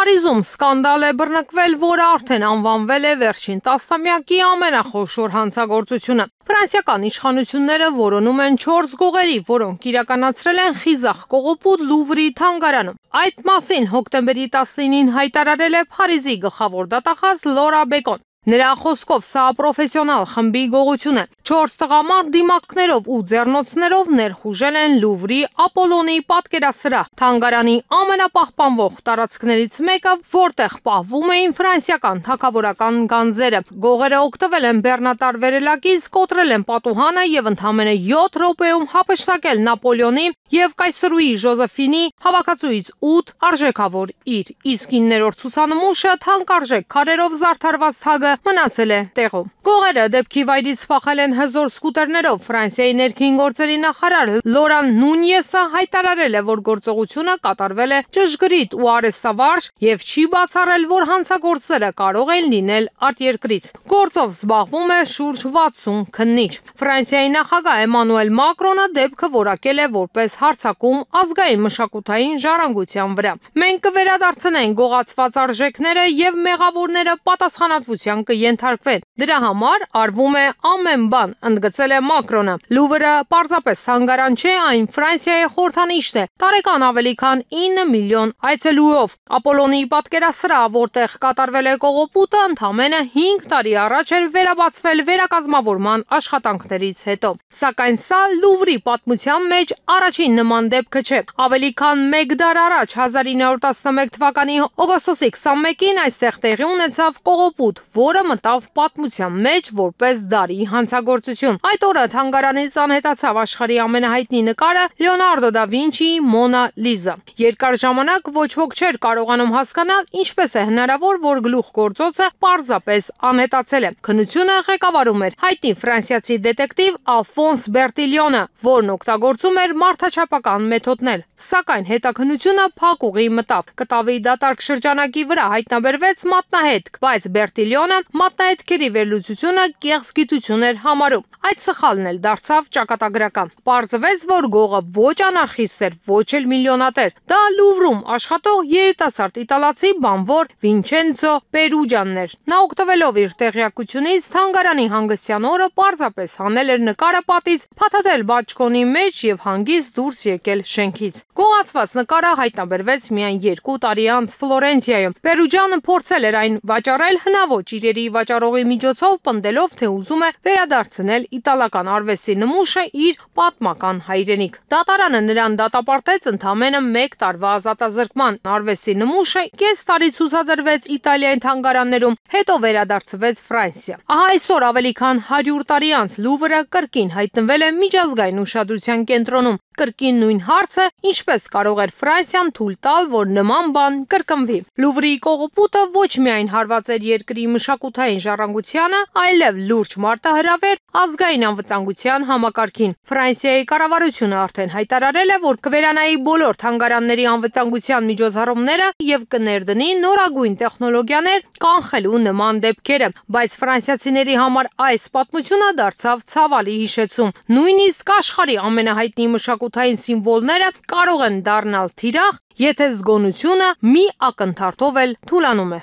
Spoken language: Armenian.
Փարիզում սկանդալ է բռնկվել, որը արդեն անվանվել է վերջին տասնամյակի ամենախոշոր հանցագործությունը։ Ֆրանսիական իշխանությունները որոնում են 4 գողերի, որոնք իրականացրել են խիզախ կողոպուտ Լուվրի թանգարանում։ Այդ մասին հոկտեմբերի 19-ին հայտարարել է Փարիզի գլխավոր դատախազ Լորա Բեկոն։ Նրա խոսքով սա պրոֆեսիոնալ խմբի գողություն է։ 4 տղամարդ դիմակներով ու ձեռնոցներով ներխուժել են Լուվրի Ապոլոնի պատկերասրահ, թանգարանի ամենապահպանվող տարածքներից մեկը, որտեղ պահվում էին ֆրանսիական թագավորական գանձերը։ Գողերը օգտվել են բեռնատար վերելակից, կոտրել են պատուհանը եւ ընդամենը 7 րոպեում հափշտակել Նապոլեոնի եւ կայսրուհի Ժոզեֆինի հավաքածուից 8 արժեքավոր իր, իսկ 9-րդ ցուցանմուշը թանկարժեք քարերով զարդարված թագը մնացել է տեղում։ Գողերը դեպքի վայրից փախել են հզոր սկուտերներով։ Ֆրանսիայի ներքին գործերի նախարար Լորան Նունյեսը հայտարարել է, որ գործողությունը կատարվել է ճշգրիտ ու արհեստավարժ եւ չի բացառել, որ հանցագործները կարող են լինել արտերկրից։ Գործով զբաղվում է շուրջ 60 քննիչ։ Ֆրանսիայի նախագահ Էմանուել Մակրոնը դեպքը որակել է որպես հարձակում ազգային մշակութային ժառանգության վրա։ Մենք կվերադարձնենք գողացված արժեքները եւ մեղավորները պատասխանատվության կենթարկվեն։ Դրա համար արվում է ամեն բան, ընդգծել է Մակրոնը։ Լուվրը պարզապես թանգարան չէ, այն Ֆրանսիայի խորհրդանիշն է, տարեկան ավելի քան 9 միլիոն այցելուով։ Ապոլոնի պատկերասրահ, որտեղ կատարվել է կողոպուտը, ընդամենը 5 տարի առաջ էր վերաբացվել վերակազմավորման աշխատանքներից հետո։ Սակայն սա Լուվրի պատմության մեջ առաջին նման դեպքը չէ։ Ավելի քան 1 դար առաջ 1911 թվականի օգոստոսի 21-ին այստեղ տեղի ունեցավ կողոպուտ, որը մտավ պատմության մեջ որպես դարի հանցագործություն։ Այդ օրը թանգարանից անհետացավ աշխարհի ամենահայտնի նկարը Լեոնարդո դա Վինչիի Մոնա Լիզա։ Երկար ժամանակ ոչ ոք չէր կարողանում հասկանալ ինչպես է հնարավոր, որ գլուխգործոցը պարզապես անհետացել է։ Քննությունը ղեկավարում էր հայտնի ֆրանսիացի դետեկտիվ Ալֆոնս Բերտիլյոնը, որն օգտագործում էր մարդաչափական մեթոդներ։ Սակայն հետաքննությունը փակ ուղի մտավ։ Կտավի դատարկ շրջանակի վրա հայտնաբերվեց մատնահետք, բայց Բերտիլյոնը մատնահետքերի վերլուծությունը կեղծ գիտություն էր համարում։ Այդ սխալն էլ դարձավ ճակատագրական։ Պարզվեց, որ գողը ոչ անարխիստ էր, ոչ էլ միլիոնատեր։ Դա Լուվրում աշխատող երիտասարդ իտալացի բանվոր Վինչենցո Պերուջյանն էր։ Նա օգտվելով իր տեղյակությունից թանգարանի հանգստյան օրը պարզապես հանել էր նկարը պատից, փաթաթել բաճկոնի մեջ եւ հանգիստ դուրս եկել շենքից։ Գողացված նկարը հայտնաբերվեց միայն 2 տարի անց Ֆլորենցիայում։ Պերուջյանը փորձել էր այն վաճառել հնաոճ իրերի վաճառողի միջոցով, պնդելով, թե ուզում է վերադարձնել իտալական արվեստի նմուշը իր պատմական հայրենիք։ Դատարանը նրան դատապարտեց ընդամենը 1 տարվա ազատազրկման։ Արվեստի նմուշը կես տարի ցուցադրվեց Իտալիայի թանգարաններում, հետո վերադարձվեց Ֆրանսիա։ Ահա այսօր ավելի քան 100 տարի անց Լուվրը կրկին հայտնվել է միջազգային ուշադրության կենտրոնում։ Կրկին նույն հարցը, ինչպես կարող էր Ֆրանսիան թույլ տալ, որ նման բան կրկնվի։ Լուվրի կողոպուտը ոչ միայն հարված էր երկրի մշակութային ժառանգությանը, այլև լուրջ մարտահրավեր ազգային անվտանգության համակարգին։ Ֆրանսիայի կառավարությունը արդեն հայտարարել է, որ կվերանայի բոլոր թանգարանների անվտանգության միջոցառումները եւ կներդնի նորագույն տեխնոլոգիաներ կանխելու նման դեպքերը, բայց ֆրանսիացիների համար այս պատմությունը դարձավ ցավալի հիշեցում։ Նույնիսկ աշխարհի ամենահայտնի մշակութային սիմվոլները կարող են դառնալ թիրախ, եթե զգոնությունը մի ակնթարթով էլ թուլանում է։